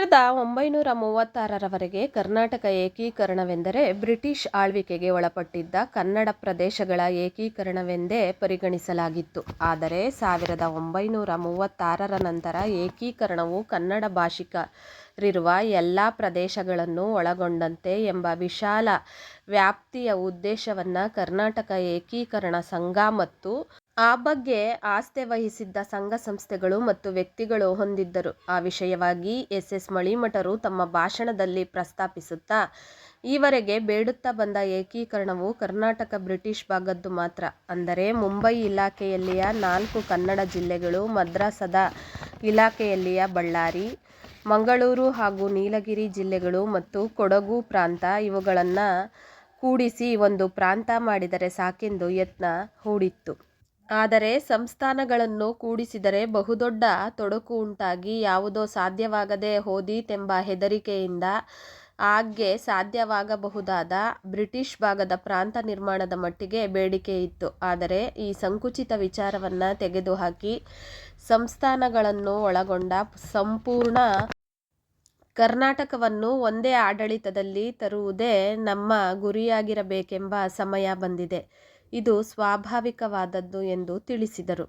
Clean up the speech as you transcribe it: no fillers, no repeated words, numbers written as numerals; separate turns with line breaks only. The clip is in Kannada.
1936ರವರೆಗೆ ಕರ್ನಾಟಕ ಏಕೀಕರಣವೆಂದರೆ ಬ್ರಿಟಿಷ್ ಆಳ್ವಿಕೆಗೆ ಒಳಪಟ್ಟಿದ್ದ ಕನ್ನಡ ಪ್ರದೇಶಗಳ ಏಕೀಕರಣವೆಂದೇ ಪರಿಗಣಿಸಲಾಗಿತ್ತು. ಆದರೆ 1936ರ ನಂತರ ಏಕೀಕರಣವು ಕನ್ನಡ ಭಾಷಿಕರಿರುವ ಎಲ್ಲ ಪ್ರದೇಶಗಳನ್ನು ಒಳಗೊಂಡಂತೆ ಎಂಬ ವಿಶಾಲ ವ್ಯಾಪ್ತಿಯ ಉದ್ದೇಶವನ್ನು ಕರ್ನಾಟಕ ಏಕೀಕರಣ ಸಂಘ ಮತ್ತು ಆ ಬಗ್ಗೆ ಆಸ್ಥೆ ವಹಿಸಿದ್ದ ಸಂಘ ಸಂಸ್ಥೆಗಳು ಮತ್ತು ವ್ಯಕ್ತಿಗಳು ಹೊಂದಿದ್ದರು. ಆ ವಿಷಯವಾಗಿ ಎಸ್. ಮಳಿಮಠರು ತಮ್ಮ ಭಾಷಣದಲ್ಲಿ ಪ್ರಸ್ತಾಪಿಸುತ್ತಾ, ಈವರೆಗೆ ಬೇಡುತ್ತಾ ಬಂದ ಏಕೀಕರಣವು ಕರ್ನಾಟಕ ಬ್ರಿಟಿಷ್ ಭಾಗದ್ದು ಮಾತ್ರ. ಅಂದರೆ ಮುಂಬೈ ಇಲಾಖೆಯಲ್ಲಿಯ 4 ಕನ್ನಡ ಜಿಲ್ಲೆಗಳು, ಮದ್ರಾಸದ ಇಲಾಖೆಯಲ್ಲಿಯ ಬಳ್ಳಾರಿ, ಮಂಗಳೂರು ಹಾಗೂ ನೀಲಗಿರಿ ಜಿಲ್ಲೆಗಳು ಮತ್ತು ಕೊಡಗು ಪ್ರಾಂತ ಇವುಗಳನ್ನು ಕೂಡಿಸಿ ಒಂದು ಪ್ರಾಂತ ಮಾಡಿದರೆ ಸಾಕೆಂದು ಯತ್ನ ಹೂಡಿತ್ತು. ಆದರೆ ಸಂಸ್ಥಾನಗಳನ್ನು ಕೂಡಿಸಿದರೆ ಬಹುದೊಡ್ಡ ತೊಡಕು ಉಂಟಾಗಿ ಯಾವುದೋ ಸಾಧ್ಯವಾಗದೆ ಹೋದೀತೆಂಬ ಹೆದರಿಕೆಯಿಂದ ಆಗ್ಗೆ ಸಾಧ್ಯವಾಗಬಹುದಾದ ಬ್ರಿಟಿಷ್ ಭಾಗದ ಪ್ರಾಂತ ನಿರ್ಮಾಣದ ಮಟ್ಟಿಗೆ ಬೇಡಿಕೆ ಇತ್ತು. ಆದರೆ ಈ ಸಂಕುಚಿತ ವಿಚಾರವನ್ನು ತೆಗೆದುಹಾಕಿ ಸಂಸ್ಥಾನಗಳನ್ನು ಒಳಗೊಂಡ ಸಂಪೂರ್ಣ ಕರ್ನಾಟಕವನ್ನು ಒಂದೇ ಆಡಳಿತದಲ್ಲಿ ತರುವುದೇ ನಮ್ಮ ಗುರಿಯಾಗಿರಬೇಕೆಂಬ ಸಮಯ ಬಂದಿದೆ. ಇದು ಸ್ವಾಭಾವಿಕವಾದದ್ದು ಎಂದು ತಿಳಿಸಿದರು.